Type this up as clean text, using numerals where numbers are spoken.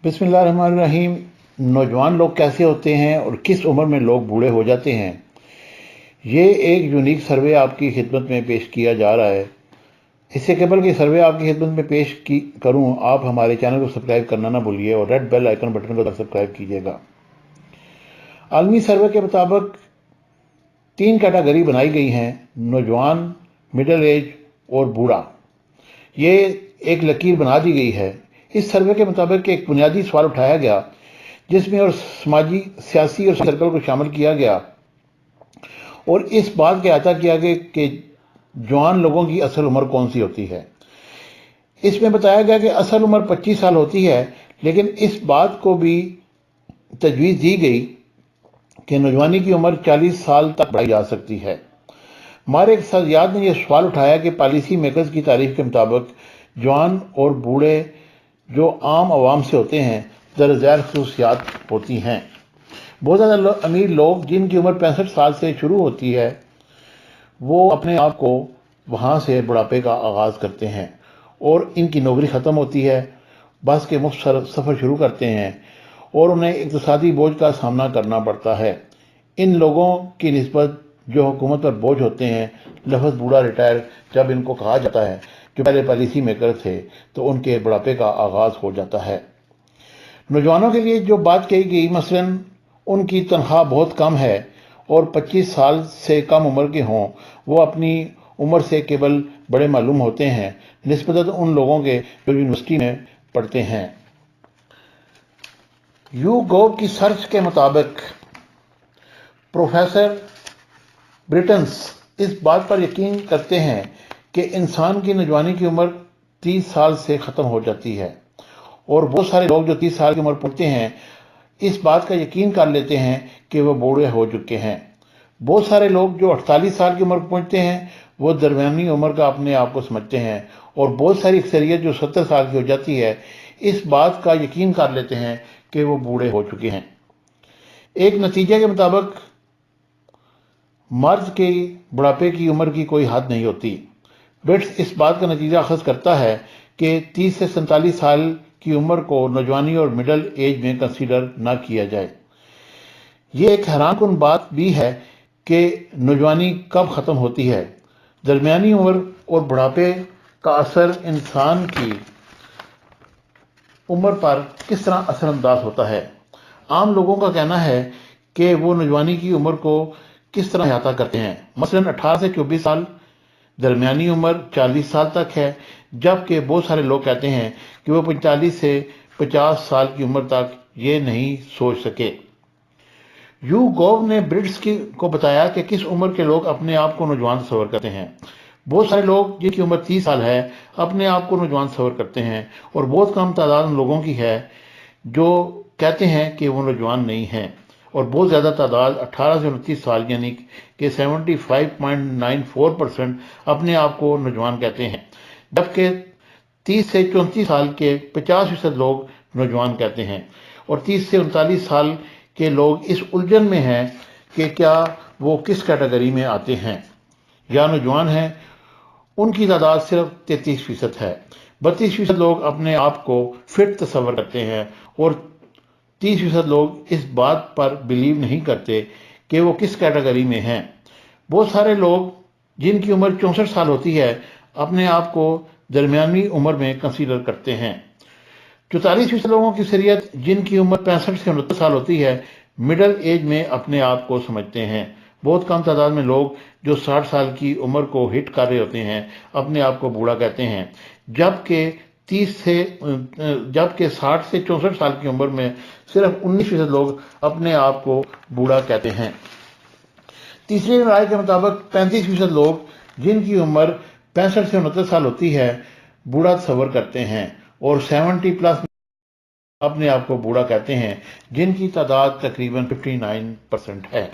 बिस्मिल्लाहिर्रहमानिर्रहीम। नौजवान लोग कैसे होते हैं और किस उम्र में लोग बूढ़े हो जाते हैं, ये एक यूनिक सर्वे आपकी खिदमत में पेश किया जा रहा है। इससे केवल कि सर्वे आपकी खिदमत में पेश करूं, आप हमारे चैनल को सब्सक्राइब करना ना भूलिए और रेड बेल आइकन बटन को सब्सक्राइब कीजिएगा। आलमी सर्वे के मुताबिक 3 कैटेगरी बनाई गई हैं: नौजवान, मिडिल एज और बूढ़ा। ये एक लकीर बना दी गई है। इस सर्वे के मुताबिक एक बुनियादी सवाल उठाया गया जिसमें और समाजी, सियासी और सर्कल को शामिल किया गया और इस बात का अहता किया गया कि जवान लोगों की असल उम्र कौन सी होती है। इसमें बताया गया कि असल उम्र 25 साल होती है, लेकिन इस बात को भी तजवीज़ दी गई कि नौजवानी की उम्र 40 साल तक बढ़ाई जा सकती है। हमारे एक सदस्यात ने यह सवाल उठाया कि पॉलिसी मेकर्स की तारीफ के मुताबिक जवान और बूढ़े जो आम आवाम से होते हैं दरअसल खसूसियात होती हैं। बहुत ज़्यादा अमीर लोग जिनकी उम्र 65 साल से शुरू होती है, वो अपने आप को वहाँ से बुढ़ापे का आगाज़ करते हैं और इनकी नौकरी ख़त्म होती है, बस के मुफ्त सफ़र शुरू करते हैं और उन्हें इक़्तिसादी बोझ का सामना करना पड़ता है। इन लोगों की निस्बत जो हुकूमत पर बोझ होते हैं, लफ्ज़ बूढ़ा रिटायर जब इनको कहा जाता है, जो पहले पॉलिसी मेकर थे, तो उनके बुढ़ापे का आगाज़ हो जाता है। नौजवानों के लिए जो बात कही गई, मसलन उनकी तनख्वाह बहुत कम है और 25 साल से कम उम्र के हों, वो अपनी उम्र से केवल बड़े मालूम होते हैं निस्बतन उन लोगों के जो यूनिवर्सिटी में पढ़ते हैं। YouGov की सर्च के मुताबिक प्रोफेसर ब्रिटन्स इस बात पर यकीन करते हैं कि इंसान की नौजवानी की उम्र 30 साल से ख़त्म हो जाती है और बहुत सारे लोग जो 30 साल की उम्र पहुँचते हैं इस बात का यकीन कर लेते हैं कि वो बूढ़े हो चुके हैं। बहुत सारे लोग जो 48 साल की उम्र पहुँचते हैं वो दरमियानी उम्र का अपने आप को समझते हैं और बहुत सारी अक्सरियत जो 70 साल की हो जाती है इस बात का यकीन कर लेते हैं कि वो बूढ़े हो चुके हैं। एक नतीजे के मुताबिक मर्द के बुढ़ापे की उम्र की कोई हद नहीं होती। ब्रिट्स इस बात का नतीजा अखज़ करता है कि 30 से 47 साल की उम्र को नौजवानी और मिडल एज में कंसीडर ना किया जाए। ये एक हैरानकुन बात भी है कि नौजवानी कब ख़त्म होती है। दरमियानी उम्र और बुढ़ापे का असर इंसान की उम्र पर किस तरह असरअंदाज होता है। आम लोगों का कहना है कि वो नौजवानी की उम्र को किस तरह अहाता करते हैं। मसलन 18 से 24 साल, दरमियानी उम्र 40 साल तक है, जबकि बहुत सारे लोग कहते हैं कि वो 45 से 50 साल की उम्र तक ये नहीं सोच सके। YouGov ने ब्रिट्स को बताया कि किस उम्र के लोग अपने आप को नौजवान तस्वर करते हैं। बहुत सारे लोग जिनकी उम्र 30 साल है अपने आप को नौजवान तस्वर करते हैं और बहुत कम तादाद उन लोगों की है जो कहते हैं कि वो नौजवान नहीं हैं और बहुत ज़्यादा तादाद 18 से 29 साल यानी कि 75.94% अपने आप को नौजवान कहते हैं, जबकि 30 से 34 साल के 50% लोग नौजवान कहते हैं और 30 से 39 साल के लोग इस उलझन में हैं कि क्या वो किस कैटेगरी में आते हैं या नौजवान हैं। उनकी तादाद सिर्फ 33% है। 32% लोग अपने आप को फिट तस्वर करते हैं और 30% लोग इस बात पर बिलीव नहीं करते कि वो किस कैटेगरी में हैं। बहुत सारे लोग जिनकी उम्र 64 साल होती है अपने आप को दरमियानी उम्र में कंसीडर करते हैं। 44% लोगों की अक्सरियत जिनकी उम्र 65 से 69 साल होती है मिडिल एज में अपने आप को समझते हैं। बहुत कम तादाद में लोग जो 60 साल की उम्र को हिट कर रहे होते हैं अपने आप को बूढ़ा कहते हैं, जबकि 60 से 64 साल की उम्र में सिर्फ 19% लोग अपने आप को बूढ़ा कहते हैं। तीसरी राय के मुताबिक 35% लोग जिनकी उम्र 65 से 69 साल होती है बूढ़ा तस्वर करते हैं और 70+ अपने आप को बूढ़ा कहते हैं, जिनकी तादाद तकरीबन 59% है।